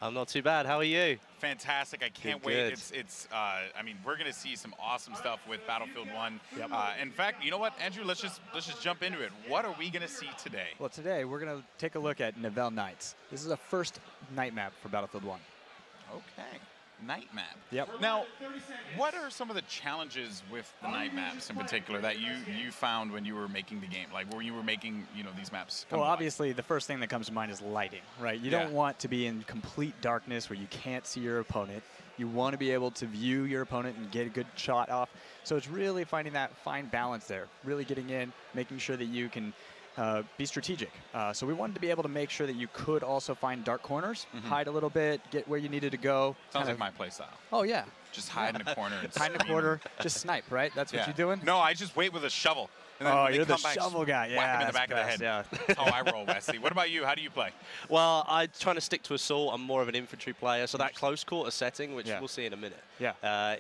I'm not too bad. How are you? Fantastic. I can't wait. I mean, we're going to see some awesome stuff with Battlefield 1. Yep. In fact, you know what, Andrew? Let's just jump into it. What are we going to see today? Well, today we're going to take a look at Nivelle Nights. This is the first night map for Battlefield 1. Okay. Night map. Yep. Now, what are some of the challenges with the night maps in particular that you found when you were making the game? Like when you were making, these maps come Well, alive? obviously, the first thing that comes to mind is lighting, right? You don't want to be in complete darkness where you can't see your opponent. You want to be able to view your opponent and get a good shot off. So it's really finding that fine balance there, really getting in, making sure that you can be strategic. So we wanted to be able to make sure that you could also find dark corners, hide a little bit, get where you needed to go. Sounds like my play style. Oh, yeah. Just hide in a corner. And hide in a corner, just snipe, right? That's what you're doing? No, I just wait with a shovel. And then Oh, when they you're the come by, shovel guy. Yeah, whack him in the back that's of the head. best, That's how I roll, Wesley. What about you? How do you play? Well, I'm trying to stick to assault. I'm more of an infantry player, so that close quarter setting, which we'll see in a minute,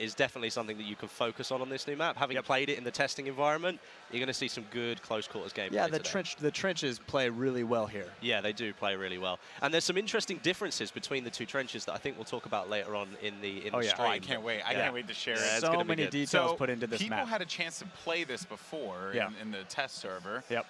is definitely something that you can focus on this new map. Having played it in the testing environment, you're going to see some good close quarters gameplay. Yeah, today. the trenches play really well here. Yeah, they do play really well, and there's some interesting differences between the two trenches that I think we'll talk about later on in the stream. Oh, I can't wait! I can't wait to share it. So many details put into this people map. had a chance to play this before in the test server. Yep.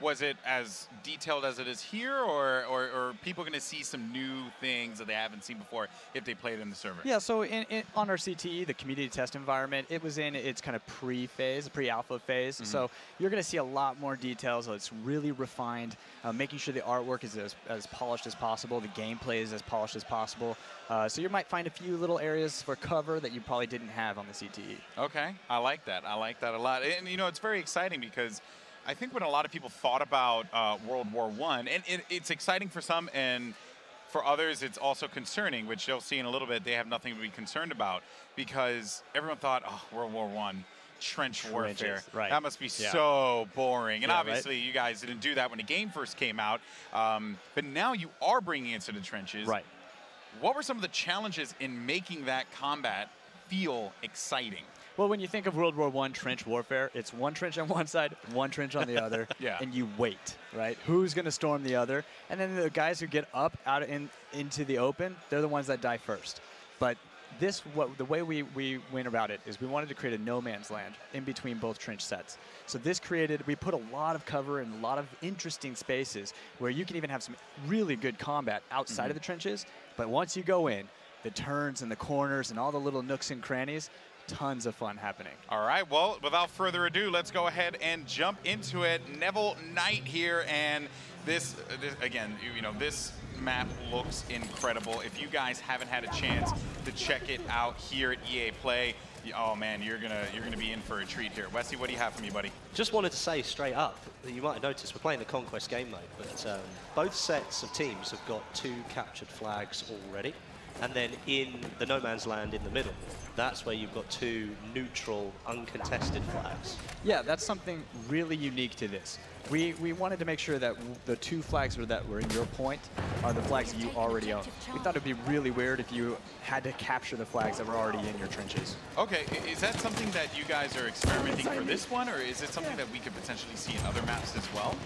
Was it as detailed as it is here, or are people going to see some new things that they haven't seen before if they play it in the server? Yeah, so on our CTE, the community test environment, it was in its kind of pre-alpha phase. So you're going to see a lot more details. It's really refined, making sure the artwork is as polished as possible, the gameplay is as polished as possible. So you might find a few little areas for cover that you probably didn't have on the CTE. Okay, I like that. I like that a lot. And, it's very exciting because I think when a lot of people thought about World War I, and it's exciting for some, and for others it's also concerning, which you'll see in a little bit. They have nothing to be concerned about because everyone thought, oh, World War I, trench warfare. Right. That must be so boring. And obviously right? you guys didn't do that when the game first came out. But now you are bringing it to the trenches. Right. What were some of the challenges in making that combat feel exciting? Well, when you think of World War I trench warfare, it's one trench on one side, one trench on the other, and you wait, right? Who's going to storm the other? And then the guys who get up out into the open, they're the ones that die first. But the way we went about it is we wanted to create a no man's land in between both trench sets. So we put a lot of cover and a lot of interesting spaces where you can even have some really good combat outside of the trenches. But once you go in, the turns and the corners and all the little nooks and crannies, tons of fun happening. All right, well, without further ado, let's go ahead and jump into it. Nivelle Night here, and this again, this map looks incredible. If you guys haven't had a chance to check it out here at EA Play, oh man, you're gonna be in for a treat here. Wesley, what do you have for me, buddy? Just wanted to say straight up that you might have noticed we're playing the Conquest game mode, but both sets of teams have got 2 captured flags already. And then in the no man's land in the middle, that's where you've got 2 neutral, uncontested flags. Yeah, that's something really unique to this. We wanted to make sure that the 2 flags that were in your point are the flags that you already own. We thought it'd be really weird if you had to capture the flags that were already in your trenches. Okay, is that something that you guys are experimenting for this one, or is it something that we could potentially see in other maps as well?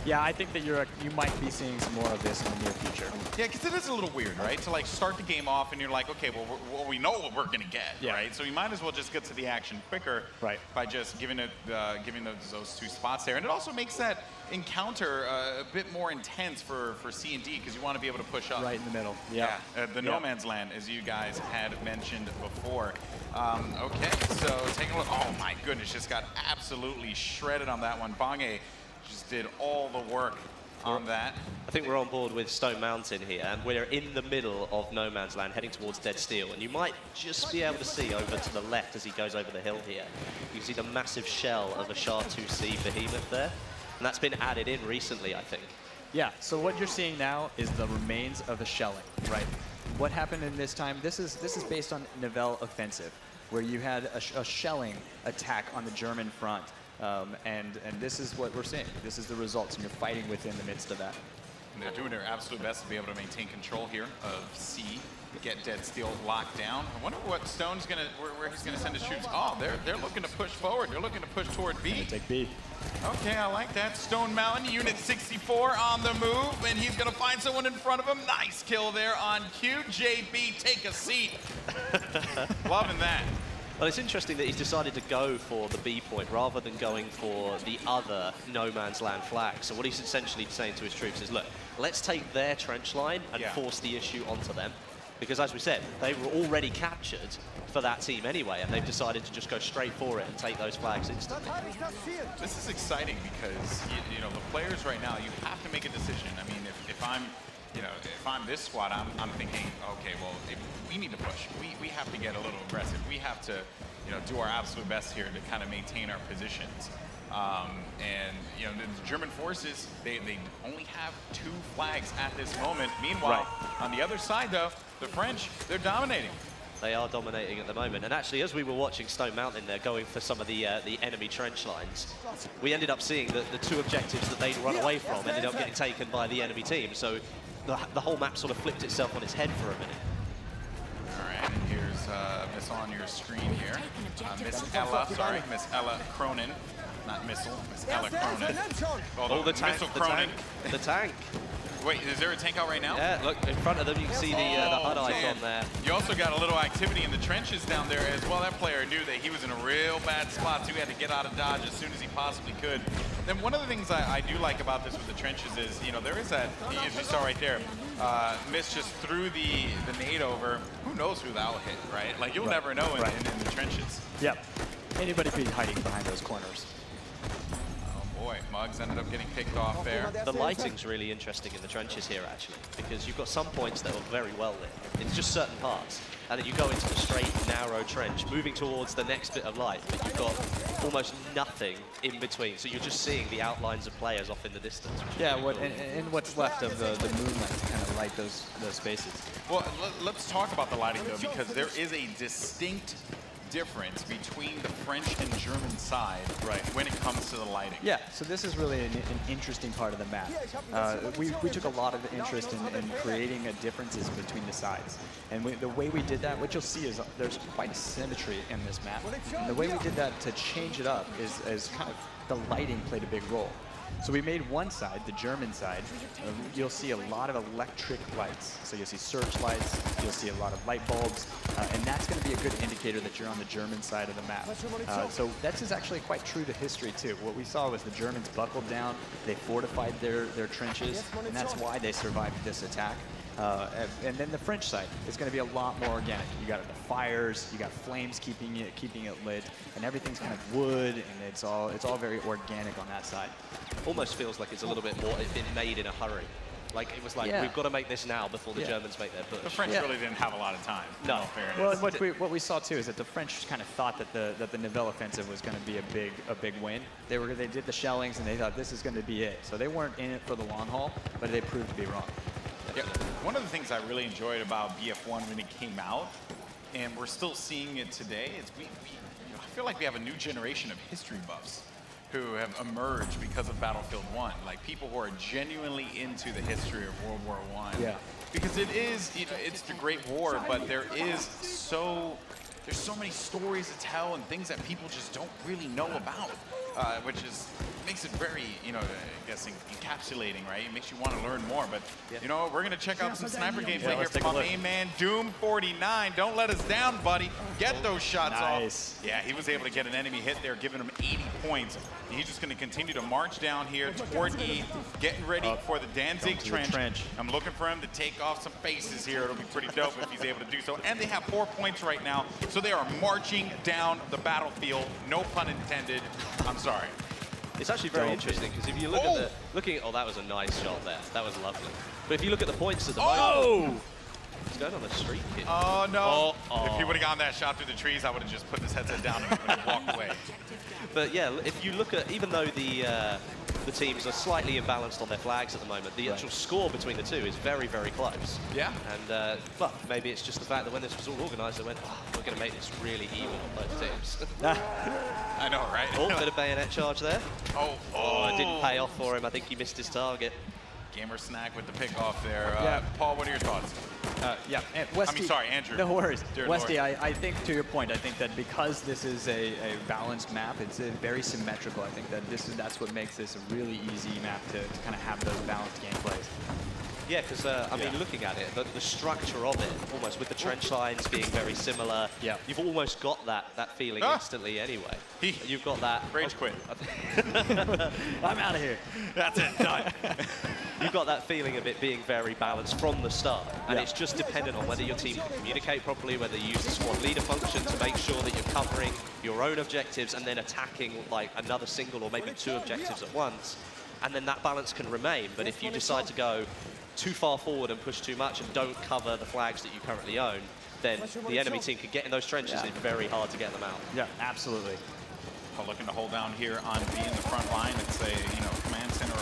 Yeah, I think that you might be seeing some more of this in the near future. Yeah, because it is a little weird, right? To like start the game off and you're like, okay, well, we know what we're gonna get, right? So we might as well just get to the action quicker, by just giving those 2 spots there. And it also makes that encounter a bit more intense for C and D because you want to be able to push up. Right in the middle. The no man's land, as you guys had mentioned before. Okay, so taking a look. Oh my goodness, just got absolutely shredded on that one. Bange just did all the work on that. I think we're on board with Stone Mountain here, and we're in the middle of no man's land, heading towards Dead Steel. And you might just be able to see over to the left as he goes over the hill here. You can see the massive shell of a SHA-2C behemoth there, and that's been added in recently, I think. Yeah, so what you're seeing now is the remains of the shelling, right? What happened in this time, this is based on Nivelle Offensive, where you had a shelling attack on the German front. And this is what we're seeing. This is the results, and you're fighting within the midst of that. They're doing their absolute best to be able to maintain control here of C, get Dead Steel locked down. I wonder what Stone's gonna, where he's gonna send his troops. Oh, they're looking to push forward. They're looking to push toward B. Take B. Okay, I like that. Stone Mountain, Unit 64 on the move, and he's gonna find someone in front of him. Nice kill there on cue. JB, take a seat. Loving that. Well, it's interesting that he's decided to go for the B point rather than going for the other no man's land flag. So what he's essentially saying to his troops is, look, let's take their trench line and force the issue onto them. Because as we said, they were already captured for that team anyway, and they've decided to just go straight for it and take those flags instantly. This is exciting because, you know, the players right now, you have to make a decision. I mean, if I'm, you know, if I'm this squad, I'm thinking, okay, well, we need to push. We have to get a little aggressive. We have to, you know, do our absolute best here to kind of maintain our positions. And, you know, the German forces, they only have 2 flags at this moment. Meanwhile, on the other side, though, the French, they're dominating. They are dominating at the moment. And actually, as we were watching Stone Mountain there going for some of the enemy trench lines, we ended up seeing that the 2 objectives that they'd run away from ended up getting taken by the enemy team. So the whole map sort of flipped itself on its head for a minute. All right, and here's Miss on your screen here. Miss Ella, sorry, Miss Ella Cronin. Not Missile, Miss Ella Cronin. Oh, the tank, the tank. Wait, is there a tank out right now? Yeah, look, in front of them you can see the HUD icon there. You also got a little activity in the trenches down there as well. That player knew that he was in a real bad spot, so he had to get out of dodge as soon as he possibly could. Then one of the things I do like about this with the trenches is, you know, there is that, as you saw right there, Miss just threw the nade over. Who knows who that'll hit, right? Like, you'll never know in the trenches. Yep. Anybody could be hiding behind those corners. Boy, Muggs ended up getting picked off there. The lighting's really interesting in the trenches here, actually, because you've got some points that are very well lit in just certain parts, and then you go into the straight, narrow trench, moving towards the next bit of light, but you've got almost nothing in between, so you're just seeing the outlines of players off in the distance. Yeah, and what's left of the moonlight to kind of light those spaces. Well, let's talk about the lighting, though, because there is a distinct difference between the French and German side when it comes to the lighting. Yeah, so this is really an interesting part of the map. We took a lot of interest in creating differences between the sides. And the way we did that, what you'll see is there's quite a symmetry in this map. And the way we did that to change it up is kind of the lighting played a big role. So we made one side, the German side, you'll see a lot of electric lights. So you'll see searchlights, you'll see a lot of light bulbs, and that's going to be a good indicator that you're on the German side of the map. So that's actually quite true to history too. What we saw was the Germans buckled down, they fortified their trenches, and that's why they survived this attack. And then the French side is going to be a lot more organic. You got the fires, you got flames keeping it lit, and everything's kind of wood, and it's all very organic on that side. Almost feels like it's a little bit more, it's been made in a hurry. Like, it was like, we've got to make this now before the Germans make their push. The French really didn't have a lot of time. No. Well, what we saw too is that the French kind of thought that the Nivelle offensive was going to be a big win. They did the shellings and they thought this is going to be it. So they weren't in it for the long haul, but they proved to be wrong. Yeah. One of the things I really enjoyed about BF1 when it came out, and we're still seeing it today, is I feel like we have a new generation of history buffs who have emerged because of Battlefield 1. Like, people who are genuinely into the history of World War I. Yeah. Because it is, you know, it's the Great War, but there's so many stories to tell and things that people just don't really know about, which makes it very, you know, I guess encapsulating, right? It makes you want to learn more. But you know, we're gonna check out some sniper gameplay here from my main man, Doom49. Don't let us down, buddy. Get those shots off. Yeah, he was able to get an enemy hit there, giving him 80 points. And he's just gonna continue to march down here toward E, getting ready for the Danzig trench. I'm looking for him to take off some faces here. It'll be pretty dope if he's able to do so. And they have 4 points right now, so they are marching down the battlefield. No pun intended. I'm sorry. It's actually very interesting because if you look at that was a nice shot there. That was lovely. But if you look at the points at the moment, he's going on a streak here. Oh no! If he would have gotten that shot through the trees, I would have just put his headset down and walked away. But yeah, if you look at, even though the teams are slightly imbalanced on their flags at the moment, the actual score between the two is very, very close. Yeah. And well, maybe it's just the fact that when this was all organised, they went, we're going to make this really even on both teams. I know, right? Oh, bit of bayonet charge there. Oh, it didn't pay off for him. I think he missed his target. Gamer Snack with the pick-off there. Paul, what are your thoughts? Yeah, and Westy, I mean, sorry, Andrew. No worries. Dear Westy, Lord. I think to your point, I think that because this is a balanced map, it's very symmetrical. I think that that's what makes this a really easy map to kind of have those balanced gameplays. Yeah, because I mean, looking at it, the structure of it, almost with the trench lines being very similar, you've almost got that feeling instantly anyway. You've got that. Rage quit. I'm out of here. That's it, done. You've got that feeling of it being very balanced from the start, and it's just dependent on whether your team can communicate properly, whether you use the squad leader function to make sure that you're covering your own objectives and then attacking like another single or maybe 2 objectives at once, and then that balance can remain. But if you decide to go too far forward and push too much and don't cover the flags that you currently own, then the enemy team could get in those trenches and it's very hard to get them out. Yeah, absolutely. Looking to hold down here on B in the front line. It's a command center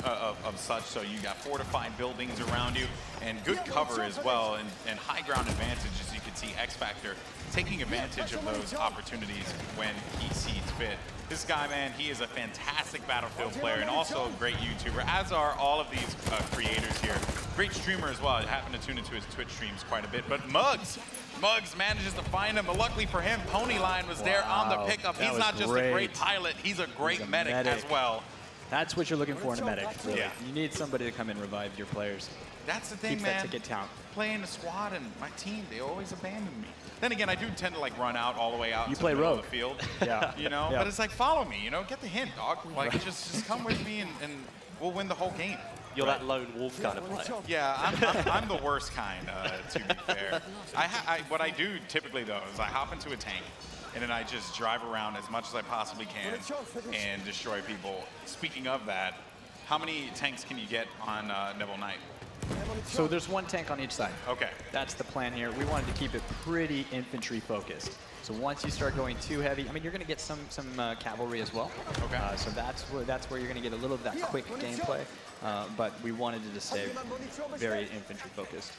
of such, so you got fortified buildings around you and good cover as well, and high ground advantage, as you can see. X Factor taking advantage of those opportunities when he sees fit. This guy, man, he is a fantastic Battlefield player and also a great YouTuber, as are all of these creators here. Great streamer as well. I happen to tune into his Twitch streams quite a bit. But Muggs manages to find him, but luckily for him, Ponyline was there on the pickup. He's not just a great pilot, he's a great medic as well. That's what you're looking for in a medic, really. You need somebody to come and revive your players. That's the thing, Keep man. that ticket count. Playing the squad and my team, they always abandon me. Then again, I do tend to like run out all the way out to the middle of the field. But it's like, follow me, get the hint, dog. Like, just come with me and we'll win the whole game. You're that lone wolf kind of player. Yeah, I'm the worst kind, to be fair. What I do typically, though, is I hop into a tank, and then I just drive around as much as I possibly can and destroy people. Speaking of that, how many tanks can you get on Nivelle Night? So there's 1 tank on each side. Okay. That's the plan here. We wanted to keep it pretty infantry focused. So once you start going too heavy, I mean, you're going to get some cavalry as well. Okay. So that's where you're going to get a little of that quick gameplay. But we wanted it to stay very infantry focused.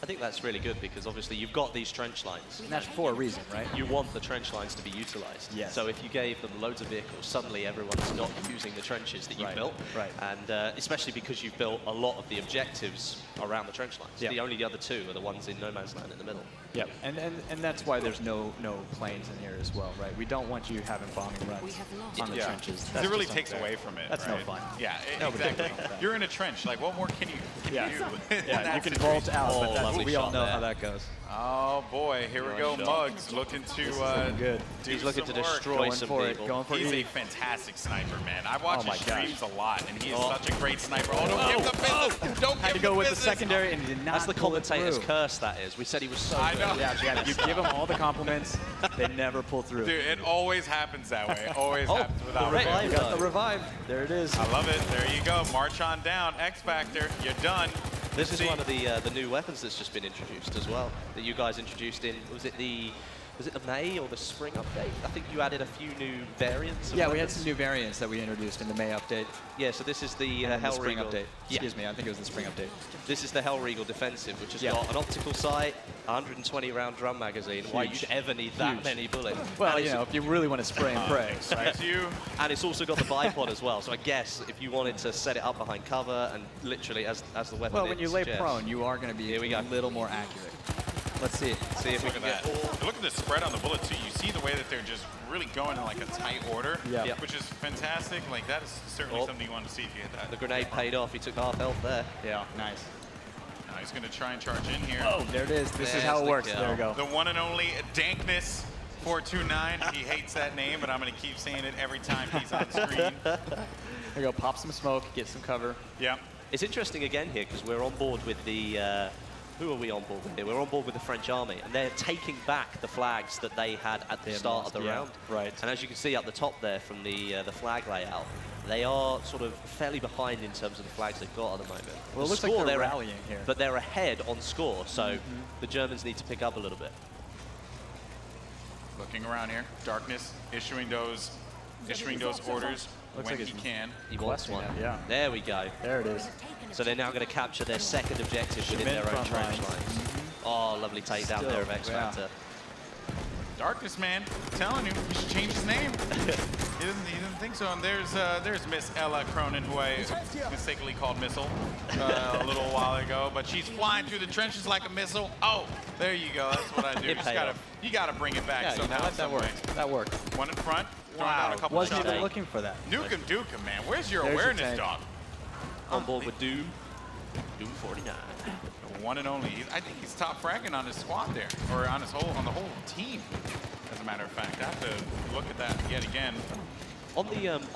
I think that's really good because obviously you've got these trench lines. And that's for a reason, right? You want the trench lines to be utilized. Yes. So if you gave them loads of vehicles, suddenly everyone's not using the trenches that you've built. Right. And especially because you've built a lot of the objectives around the trench lines. The only other 2 are the ones in no man's land in the middle. Yeah, and that's why there's no planes in here as well, right? We don't want you having bombing runs on the trenches. Because it really takes away from it. That's no fun. Yeah, exactly. You're in a trench. Like, what more can you do? Yeah, you can vault out, but we all know how that goes. Oh boy, here we go. Muggs looking to He's looking to destroy some people. He's a fantastic sniper, man. I watch his streams a lot, and he is such a great sniper. Oh, don't give the business. Don't had to go with the secondary, and he did not. That's the commentator's curse. That is. We said he was so good. Yeah, you give them all the compliments, they never pull through. Dude, it always happens that way. Always happens without revive. You got the revive. There it is. I love it. There you go. March on down. X Factor. You're done. This is one of the new weapons that's just been introduced as well, that you guys introduced in, was it the May or the spring update? I think you added a few new variants. Yeah, we had some new variants that we introduced in the May update. Yeah, so this is the spring update. Excuse me, I think it was the spring update. This is the Hellregal Defensive, which has got an optical sight, 120 round drum magazine. Why you'd ever need that many bullets? Well, if you really want to spray and pray. Right? And it's also got the bipod as well. So I guess if you wanted to set it up behind cover and literally as the weapon. Well, when you lay prone, you are going to be a little more accurate. Let's see it. See if we can get. Look at the spread on the bullet too. You see the way that they're just really going in like a tight order, which is fantastic. Like that is certainly something you want to see if you hit that. The grenade paid off. He took half health there. Yeah, nice. Now he's going to try and charge in here. Oh, there it is. This is how it works. There we go. The one and only Dankness 429. He hates that name, but I'm going to keep saying it every time he's on screen. There you go. Pop some smoke. Get some cover. Yeah. It's interesting again here because we're on board with the. Who are we on board with here? We're on board with the French army, and they're taking back the flags that they had at the start of the round. Right. And as you can see up the top there from the flag layout, they are sort of fairly behind in terms of the flags they've got at the moment. Well, it looks like they're rallying here. But they're ahead on score, so the Germans need to pick up a little bit. Looking around here, Darkness issuing those orders when he can. He wants one. Yeah. There we go. There it is. So they're now going to capture their second objective within their own trench lines. Oh, lovely takedown there of X Factor. Darkness, man. I'm telling you, we should change his name. He doesn't think so. And there's Miss Ella Cronin, who I mistakenly called Missile a little while ago. But she's flying through the trenches like a missile. Oh, there you go. That's what I do. You gotta bring it back somehow. That worked. That worked. One in front. Wow. Down a couple Wasn't shots. even looking for that. Nukem Dukem, man. Where's your awareness, dog? On board with Doom. Doom 49. The one and only. I think he's top fragging on his squad there, or on the whole team. As a matter of fact, I have to look at that yet again. On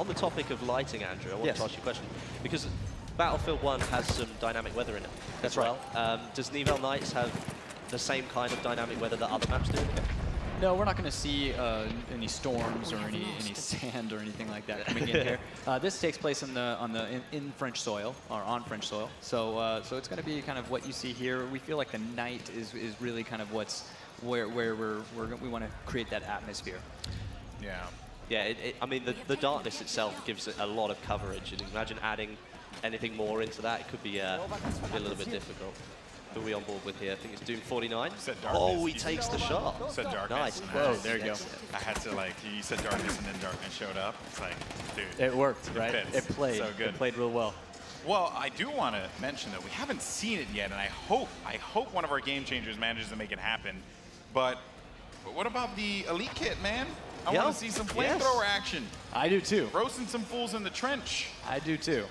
the topic of lighting, Andrew, I want to ask you a question because Battlefield 1 has some dynamic weather in it. That's well. Does Nivelle Nights have the same kind of dynamic weather that other maps do? No, we're not going to see any storms or any sand or anything like that coming in here. This takes place in French soil or on French soil, so it's going to be kind of what you see here. We feel like the night is really kind of where we want to create that atmosphere. Yeah. Yeah. I mean, the darkness itself gives it a lot of coverage, and imagine adding anything more into that, it could be a little bit difficult. Who are we on board with here? I think it's Doom 49. Oh, he takes the shot. You said darkness. Nice. Whoa, there you go. I had to you said darkness and then darkness showed up. It's like, dude. It worked, right? It played. So good. It played real well. Well, I do want to mention that we haven't seen it yet, and I hope one of our game changers manages to make it happen. But what about the Elite Kit, man? I want to see some flamethrower action. I do too. Roasting some fools in the trench. I do too.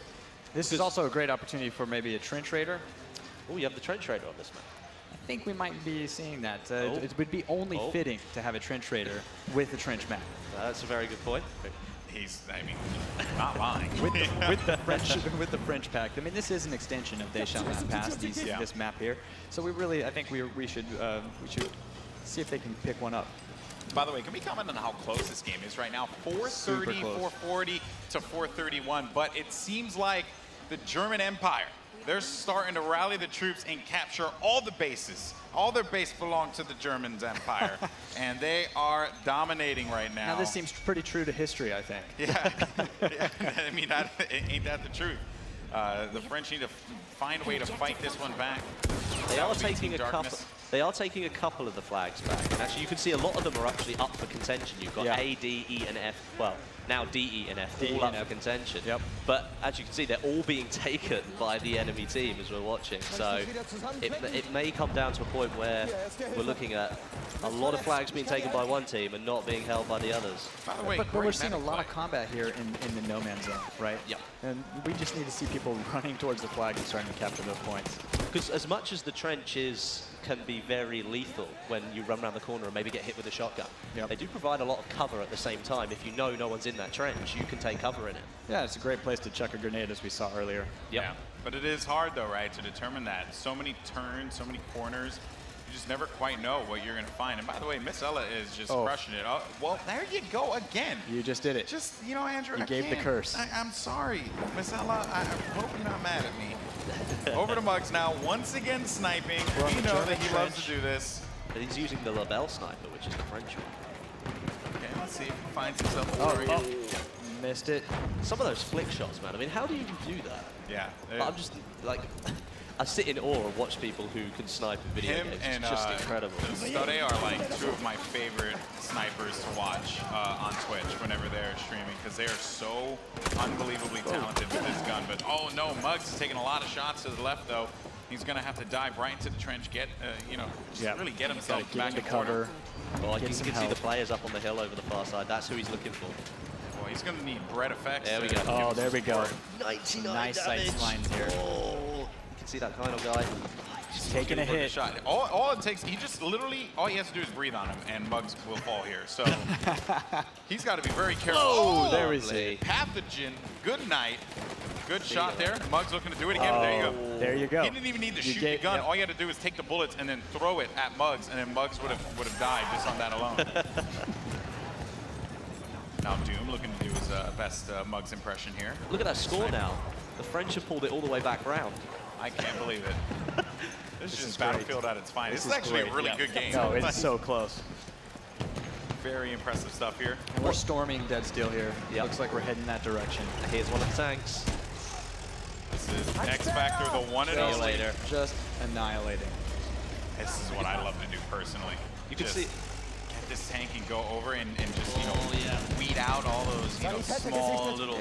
This is also a great opportunity for maybe a trench raider. Oh, you have the trench raider on this map. I think we might be seeing that. It would be only fitting to have a trench raider with a trench map. That's a very good point. I mean, not lying. with the French pack. I mean, this is an extension of They Shall Not Pass. This map here. So I think we should see if they can pick one up. By the way, can we comment on how close this game is right now? 430, 440 to 431. But it seems like the German Empire, they're starting to rally the troops and capture all the bases. All their base belong to the Germans Empire. And they are dominating right now. Now, this seems pretty true to history, I think. Yeah. I mean, ain't that the truth? The French need to find a way to fight this one back. They are taking a couple of the flags back. And actually, you can see a lot of them are actually up for contention. You've got A, D, E, and F. Well, now D, E, and F all up for contention. Yep. But as you can see, they're all being taken by the enemy team as we're watching. So it may come down to a point where we're looking at a lot of flags being taken by one team and not being held by the others. By the way, but we're seeing a lot of combat here in the no man's zone, right? Yep. And we just need to see people running towards the flag and starting to capture those points. Because as much as the trenches can be very lethal when you run around the corner and maybe get hit with a shotgun, they do provide a lot of cover at the same time. If you know no one's in that trench, you can take cover in it. Yeah, it's a great place to chuck a grenade, as we saw earlier. Yep. Yeah, but it is hard, though, right, to determine that. So many turns, so many corners. You just never quite know what you're going to find. And by the way, Miss Ella is just crushing it. Oh, well, there you go again. You just did it. Just, you know, Andrew, you gave the curse. I'm sorry, Miss Ella. I hope you're not mad at me. Over to Muggs now, once again sniping. We know that he loves to do this. And he's using the Labelle sniper, which is the French one. Okay, let's see if he finds himself. Missed it. Some of those flick shots, man. I mean, how do you do that? Yeah. I'm just like, I sit in awe and watch people who can snipe in video games. It's just incredible. Stode are like two of my favorite snipers to watch on Twitch whenever they're streaming, because they are so unbelievably talented with this gun. But oh no, Muggs is taking a lot of shots to the left though. He's going to have to dive right into the trench, really get himself back into cover. Well, you can see the players up on the hill over the far side. That's who he's looking for. Well, he's going to need bread effects. There we go. Oh, there we go. 99 nice damage. sight lines here. Oh, you can see that kind of guy. He's taking a hit. Shot. All it takes, all he has to do is breathe on him, and Muggs will fall here. So he's got to be very careful. Oh, there we see. Pathogen, good night. Good shot there. Muggs looking to do it again. There you go. There you go. He didn't even need to shoot the gun. All you had to do was take the bullets and then throw it at Muggs, and then Muggs would have died just on that alone. Now Doom looking to do his best Muggs impression here. Look at that score now. The French have pulled it all the way back round. I can't believe it. This is just Battlefield at its finest. This is actually a really good game. No, it's so close. Very impressive stuff here. And we're storming Dead Steel here. Looks like we're heading that direction. Here's one of the tanks. This is X Factor, the one and only. Just annihilating. This is what I love to do personally. You can see. Get this tank and go over and just, you know, weed out all those, you know, small little,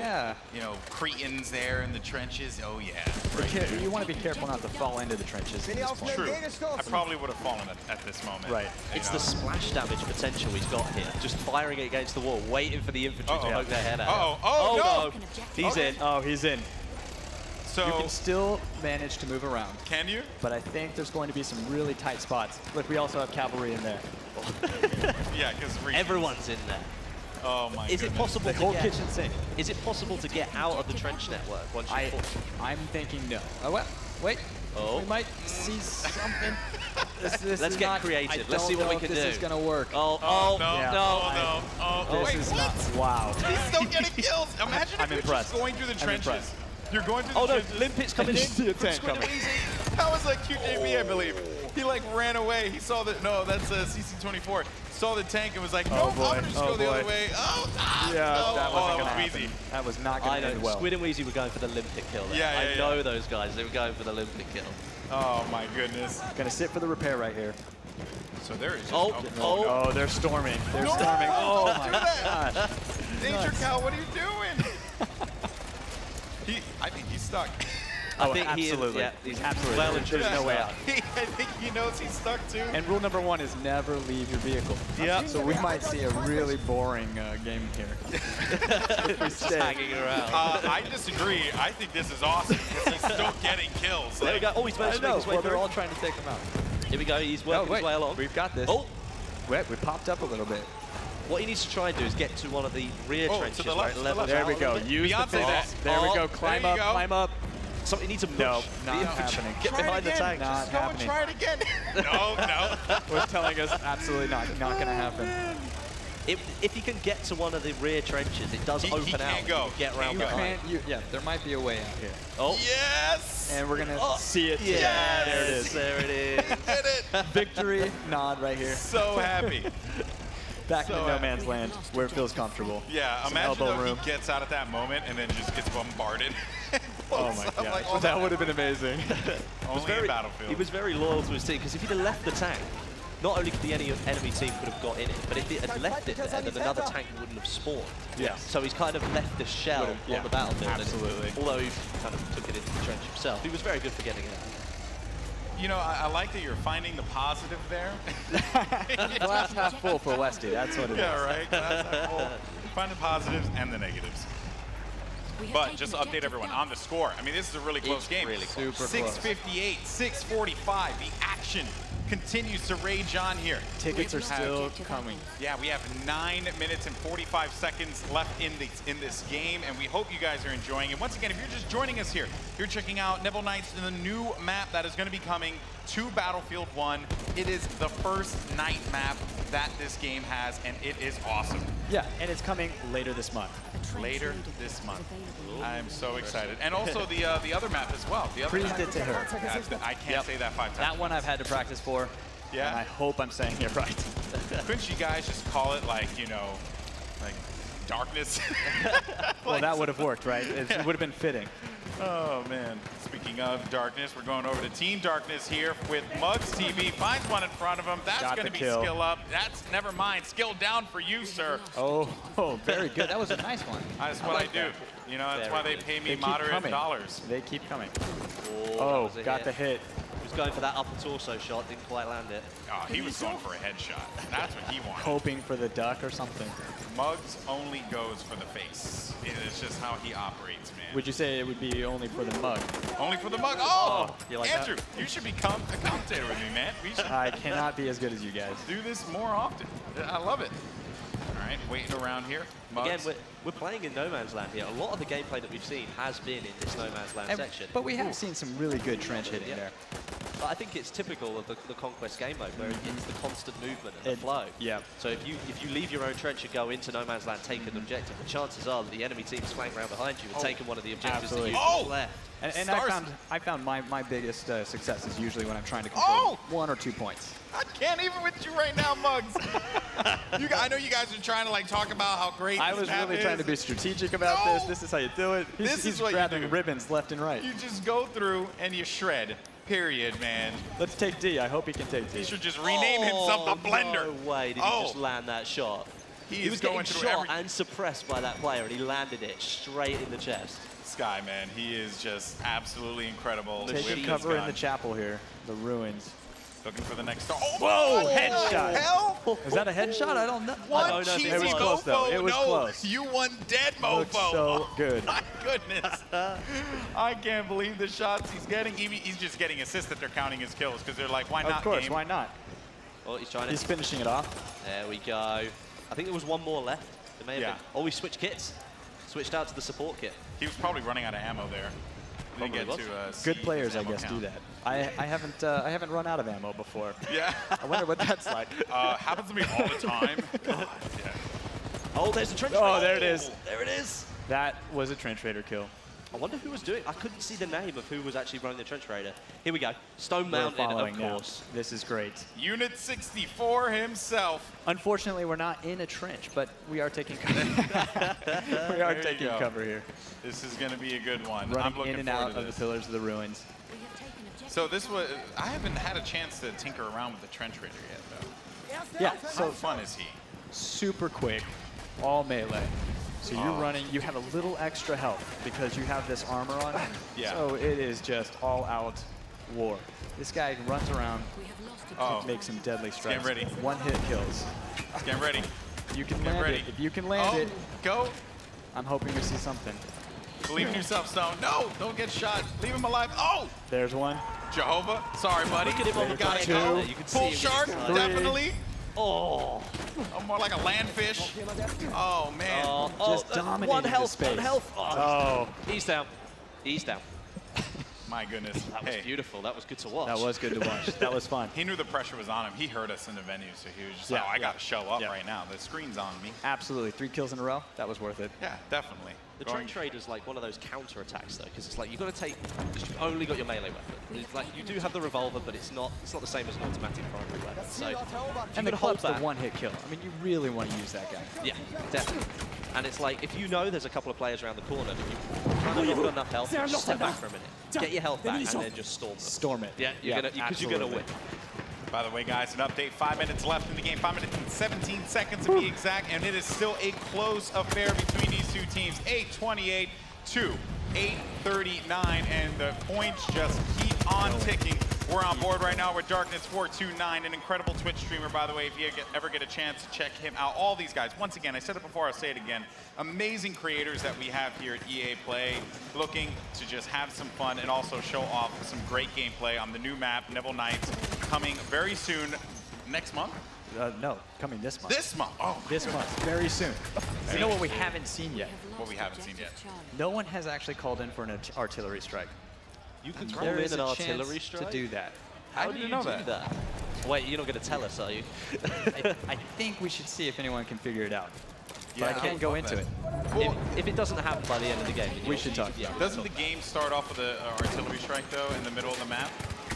you know, cretins there in the trenches. Oh, yeah. Right. You want to be careful not to fall into the trenches at this point. True. I probably would have fallen at this moment. Right. It's the splash damage potential he's got here. Just firing it against the wall, waiting for the infantry to poke their head out. Oh, no. He's in. Oh, he's in. So you can still manage to move around. Can you? But I think there's going to be some really tight spots. Look, we also have cavalry in there. Yeah, because everyone's in there. Oh my Is goodness. it possible the to whole get, kitchen sink. Is it possible to get out of the trench network once you I'm thinking no. Oh, well, wait. Oh. We might see something. Let's get creative. Let's see what we can do. This is going to work. No. This is not. Wow. He's still getting kills. Imagine if I'm you're impressed. just going through the trenches. You're going through the trenches. Limpet's coming in. See a tank coming. That was like QJB, I believe. He like ran away. He saw the, no, that's CC24. Saw the tank and was like, no, I'm gonna just go the other way. That wasn't gonna happen. Easy. That was not gonna end well. Squid and Wheezy were going for the Limpet kill there. I know those guys. They were going for the Limpet kill. Oh my goodness. Gonna sit for the repair right here. So there is. Oh, they're storming. They're storming. Oh my gosh. Danger Cow, what are you doing? I think he's stuck. I think absolutely. He's absolutely. Well and There's no way out. I think he knows he's stuck too. And rule number 1 is never leave your vehicle. Yeah. So we might see a really boring game here. If we stay hanging around. I disagree. I think this is awesome. He's still getting kills. There we go. Oh, he's managed to make his way through. They're all trying to take him out. Here we go. He's working his way along. We've got this. Oh. Wait, we popped up a little bit. What he needs to try and do is get to one of the rear trenches. To the left, where it levels there out we a go. little bit. Use the fence. There we go. Climb up. Climb up. Something needs to push. No, not happening. Get behind the tank. Not Just go and happening. try it again. No. Was telling us absolutely not going to happen. If you can get to one of the rear trenches, it does open out. Can't go. You get around behind. Yeah, there might be a way out here. Oh. Yes. And we're going to see it. Yes. There it is. There it is. Did it. Victory nod right here. So happy. Back in no man's land where it feels comfortable. Yeah, Some imagine elbow though room. he gets out at that moment and then just gets bombarded. Oh my god, that would have been amazing. Only in Battlefield. He was very loyal to his team, because if he'd have left the tank, not only could the enemy team could have got in it, but if he had left it there, then another tank wouldn't have spawned. Yeah. So he's kind of left the shell on the battlefield. Absolutely. And although he kind of took it into the trench himself, he was very good for getting it. You know, I like that you're finding the positive there. Glass half full for Westy, that's what it is. Yeah, right. Glass half full. Find the positives and the negatives. But just to update everyone on the score. I mean, this is a really close game. Really close. Super 6:58, 6:45. The action continues to rage on here. Tickets are still coming. Yeah, we have 9 minutes and 45 seconds left in this game, and we hope you guys are enjoying it. Once again, if you're just joining us here, you're checking out Nivelle Nights and the new map that is going to be coming to Battlefield 1. It is the first night map that this game has, and it is awesome. Yeah, and it's coming later this month. Later this month. I'm so excited. And also the other map as well. The other Praised it to her. I can't say that 5 times. That one I've had to practice for. Yeah. And I hope I'm saying it right. Couldn't you guys just call it like, you know, like darkness? Well, that would have worked, right? It would have been fitting. Oh, man. Speaking of darkness, we're going over to Team Darkness here with Mugs TV. Finds one in front of him. That's going to be kill. skill up. That's, never mind, skill down for you, sir. Oh, very good. That was a nice one. That's what I do. You know, that's why they pay me moderate dollars. They keep coming. Oh, got the hit. He was going for that upper torso shot, didn't quite land it. Oh, he was going for a headshot. That's what he wanted. Hoping for the duck or something. Mugs only goes for the face. It is just how he operates, man. Would you say it would be only for the mug? Only for the mug? Oh! You like Andrew, you should become a commentator with me, man. We should I cannot be as good as you guys. do this more often. I love it. All right, waiting around here. Mugs. Again, we're playing in No Man's Land here. A lot of the gameplay that we've seen has been in this No Man's Land section. But we have seen some really good trench hitting there. But I think it's typical of the Conquest game mode, where it's the constant movement and the flow. Yeah. So if you leave your own trench and go into No Man's Land, take an objective, the chances are that the enemy team's flying around behind you and taking one of the objectives that you've left. And I found my biggest success is usually when I'm trying to control 1 or 2 points. I can't even with you right now, Mugs. I know you guys are trying to like talk about how great I this was map really is. trying to be strategic about this. This is how you do it. He's what you grabbing do. ribbons left and right. You just go through and you shred. period, man. Let's take D. I hope he can take D. He should just rename himself the Blender. No way did he just land that shot. He was going getting through shot and suppressed by that player, and he landed it straight in the chest. Sky, man, he is just absolutely incredible. Taking cover in the chapel here, the ruins. Looking for the next star. Oh, whoa! Headshot. Hell? Is that a headshot? I don't know. One cheesy it was close, though. It was close. You won dead, mofo. Looks so good. My goodness. I can't believe the shots he's getting. He's just getting assists that they're counting his kills because they're like, why not? Of course, game? why not? Oh, he's trying to. He's finishing it off. There we go. I think there was one more left. It may have been. Oh, we switched kits. Switched out to the support kit. He was probably running out of ammo there. Good players, I guess, do that. I haven't run out of ammo before. Yeah. I wonder what that's like. Happens to me all the time. God, yeah. Oh, there's the trench. Oh, there it is. There it is. That was a trench raider kill. I wonder who was doing. I couldn't see the name of who was actually running the trench raider. Here we go. Stone Mountain, of course. Now. This is great. Unit 64 himself. Unfortunately, we're not in a trench, but we are taking cover. We are taking cover here. This is going to be a good one. Running I'm looking in and out of the pillars of the ruins. So this was. I haven't had a chance to tinker around with the trench raider yet, though. Yeah. How fun is he? Super quick, all melee. So you're running, you have a little extra health because you have this armor on. Yeah. So it is just all out war. This guy runs around, makes some deadly strikes. Get ready. One-hit kills. Get ready. You can land it. If you can land it, go. I'm hoping to see something. Believe in yourself, Stone. No, don't get shot. Leave him alive. Oh! There's one. Jehovah. Sorry, buddy. Look at him on the Got go. You can Full shark, definitely. Oh, more like a landfish. Oh, man. Just dominating the space. One health. Oh, he's down. He's down. My goodness. That was beautiful. That was good to watch. That was good to watch. That was fun. He knew the pressure was on him. He heard us in the venue, so he was just like, oh, I got to show up right now. The screen's on me. Absolutely. 3 kills in a row. That was worth it. Yeah, definitely. The trench raider's like one of those counter attacks though, because it's like you've got to take, because you've only got your melee weapon. It's like you do have the revolver, but it's not the same as an automatic primary weapon. So and the club's the one-hit kill. I mean, you really want to use that guy. Yeah, definitely. And it's like if you know there's a couple of players around the corner, but you kind of not got enough health, just step back for a minute, get your health back, and then just storm them. Storm it. Yeah, because you're gonna win. By the way, guys, an update. 5 minutes left in the game. 5 minutes and 17 seconds to be exact, and it is still a close affair between these two teams. 8:28 to 8:39, and the points just keep on ticking. We're on board right now with Darkness429, an incredible Twitch streamer, by the way, if you ever get a chance to check him out. All these guys, once again, I said it before, I'll say it again, amazing creators that we have here at EA Play, looking to just have some fun and also show off some great gameplay on the new map, Nivelle Nights, coming very soon, next month? No, coming this month. This month? Oh, this month, very soon. You know what we haven't seen yet? What we haven't seen yet? No one has actually called in for an artillery strike. You can call in an artillery strike? To do that. How do you do that? Wait, you're not going to tell us, are you? I think we should see if anyone can figure it out. Yeah, but I can't go into it. Well, if it doesn't happen by the end of the game, we should talk. Yeah, doesn't the game start off with an artillery strike, though, in the middle of the map?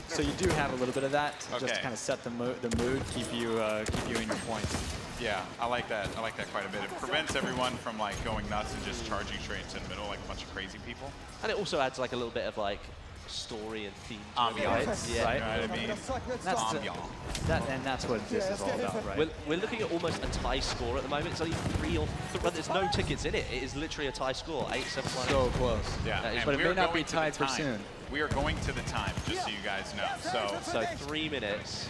So you do have a little bit of that, just to kind of set the mood, keep you in your points. Yeah, I like that. I like that quite a bit. It prevents everyone from like going nuts and just charging straight into the middle like a bunch of crazy people. And it also adds like a little bit of like story and theme. Ambiance, yeah, right? You know what I mean? And that's what this is all about, right? We're looking at almost a tie score at the moment. It's only 3 or 3, but there's no tickets in it. It is literally a tie score, 8-7. So close. Yeah, but it may not be tied for soon. We are going to the time, just so you guys know. So 3 minutes,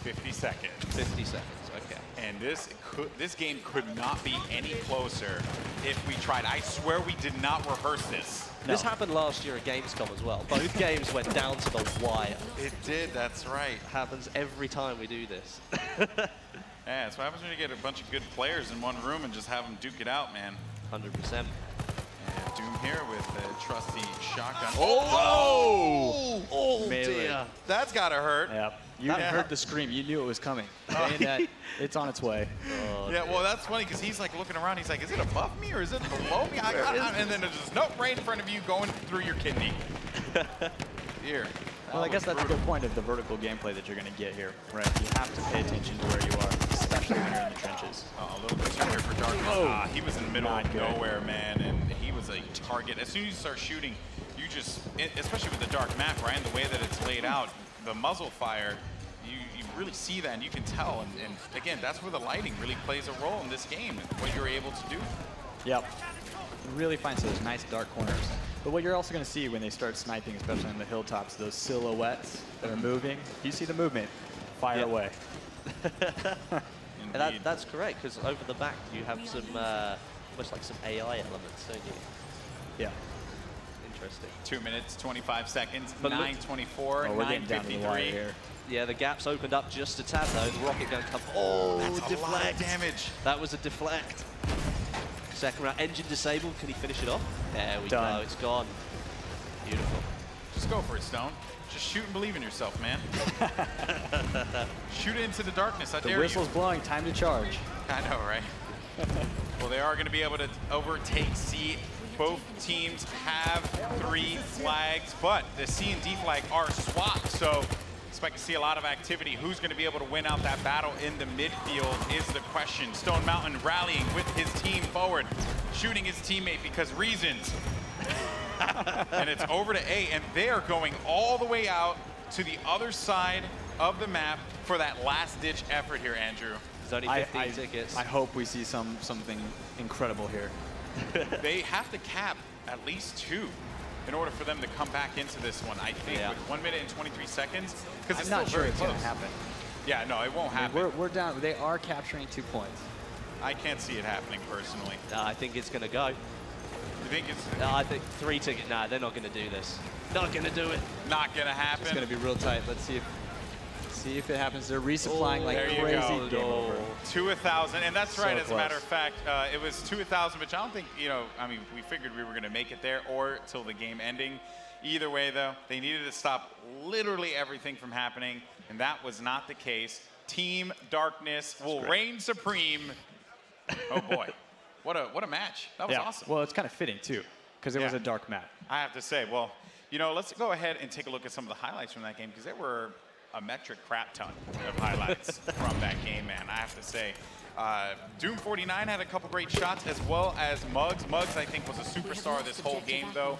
50 seconds. 50 seconds. Okay. And this game could not be any closer if we tried. I swear we did not rehearse this. No. This happened last year at Gamescom as well. Both games went down to the wire. It did, that's right. It happens every time we do this. Yeah, that's what happens when you get a bunch of good players in one room and just have them duke it out, man. 100%. And Doom here with the trusty shotgun. Oh! Oh, dear. That's gotta hurt. Yeah. You heard the scream. You knew it was coming. That it's on its way. Oh, yeah, well, that's funny because he's like looking around. He's like, is it above me or is it below me? And then there's just nope right in front of you going through your kidney. Here. Well, I guess that's a good point of the vertical gameplay that you're going to get here, right? You have to pay attention to where you are, especially when you're in the trenches. Oh, a little bit too here for Darkness. He was in the middle of nowhere, man, and he was a target. As soon as you start shooting, you just, especially with the dark map, right, and the way that it's laid out, the muzzle fire, you really see that and you can tell. And again, that's where the lighting really plays a role in this game, what you're able to do. Yep. It really finds those nice dark corners. But what you're also going to see when they start sniping, especially on the hilltops, those silhouettes that are moving, you see the movement, fire away. And that's correct, because over the back you have some, almost like some AI elements, don't you? Yeah. Interesting. 2 minutes, 25 seconds, But 9:24, 9:53. Yeah, the gap's opened up just a tad though. The rocket gun comes. Oh, that's deflect. A lot of damage. That was a deflect. Second round, engine disabled. Can he finish it off? There we go. It's gone. Beautiful. Just go for it, Stone. Just shoot and believe in yourself, man. Shoot it into the darkness. I dare you. The whistle's blowing. Time to charge. I know, right? Well, they are going to be able to overtake C. Both teams have 3 flags, but the C and D flag are swapped, so expect to see a lot of activity. Who's going to be able to win out that battle in the midfield is the question. Stone Mountain rallying with his team forward, shooting his teammate because reasons. And it's over to A, and they are going all the way out to the other side of the map for that last-ditch effort here, Andrew. There's only 15 tickets. I hope we see something incredible here. They have to cap at least 2 in order for them to come back into this one, I think, with 1 minute and 23 seconds. Because it's not still sure very it's close. going to happen. Yeah, no, it won't happen. We're down. They are capturing 2 points. I can't see it happening personally. I think it's going to go. You think it's... I think 3 tickets. Nah, they're not going to do this. Not going to do it. Not going to happen. It's going to be real tight. Let's see if it happens. They're resupplying like crazy. Game over. To 1,000, and that's right. So as a matter of fact, it was to 1,000, which I don't think, I mean, we figured we were going to make it there or till the game ending. Either way, though, they needed to stop literally everything from happening, and that was not the case. Team Darkness will reign supreme. Oh boy, what a match! That was awesome. Well, it's kind of fitting too, because it was a dark map. I have to say, well, let's go ahead and take a look at some of the highlights from that game, because there were a metric crap ton of highlights from that game, man. I have to say. Doom49 had a couple great shots, as well as Muggs. Muggs, I think, was a superstar of this whole game, though.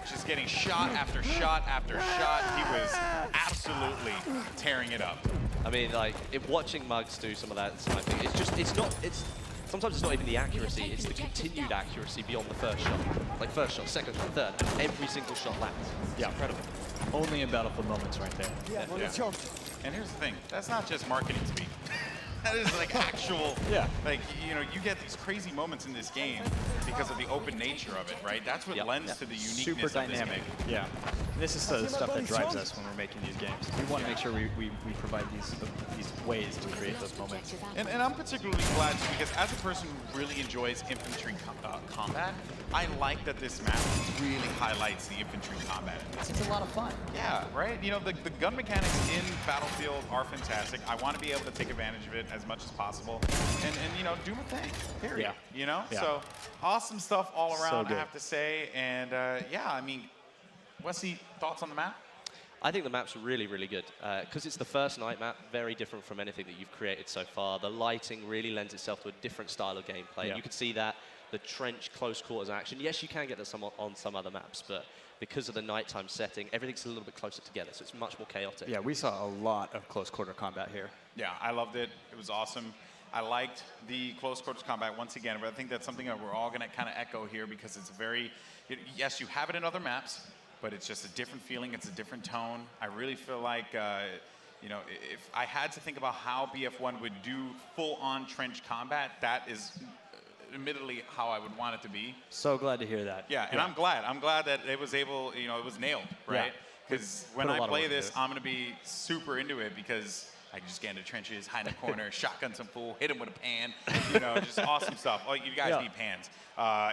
Just getting shot after shot after shot. He was absolutely tearing it up. I mean, like, watching Muggs do some of that sniping, sometimes it's not even the accuracy, it's the continued accuracy beyond the first shot. Like first shot, second shot, third, and every single shot lands. Yeah, incredible. Only in Battlefield moments right there. Yeah. And here's the thing, that's not just marketing speak. That is like actual, like, you get these crazy moments in this game because of the open nature of it, right? That's what lends to the uniqueness Super dynamic. of this game. Yeah. And this is the stuff that drives us when we're making these games. We want to make sure we provide these ways to create those moments. And I'm particularly glad too, because as a person who really enjoys infantry combat, I like that this map really highlights the infantry combat. It's a lot of fun. Yeah, right? The gun mechanics in Battlefield are fantastic. I want to be able to take advantage of it as much as possible and do my thing, period. So awesome stuff all around, I have to say. And I mean, Wesley, thoughts on the map? I think the map's really, really good. Because it's the first night map, very different from anything that you've created so far. The lighting really lends itself to a different style of gameplay. You can see that, the trench close quarters action. Yes, you can get that on some other maps, but because of the nighttime setting, everything's a little bit closer together, so it's much more chaotic. Yeah, we saw a lot of close quarter combat here. Yeah, I loved it. It was awesome. I liked the close quarters combat once again, but I think that's something that we're all going to kind of echo here, because it's very, yes, you have it in other maps, but it's just a different feeling. It's a different tone. I really feel like, if I had to think about how BF1 would do full-on trench combat, that is admittedly how I would want it to be. So glad to hear that. Yeah, and I'm glad that it was able, it was nailed, right? Because when I play this, I'm going to be super into it, because I can just get into trenches, hide in a corner, shotgun some fool, hit him with a pan, just awesome stuff. Oh, you guys need pans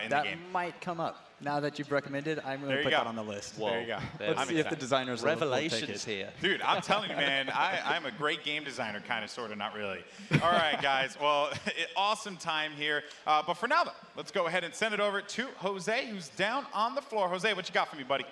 in the game. That might come up. Now that you've recommended, I'm going to put that on the list. Whoa. There you go. Let's see if the designers Revelations here. Dude, I'm telling you, man, I'm a great game designer, kind of, sort of, not really. All right, guys. Well, awesome time here. But for now, though, let's go ahead and send it over to Jose, who's down on the floor. Jose, what you got for me, buddy?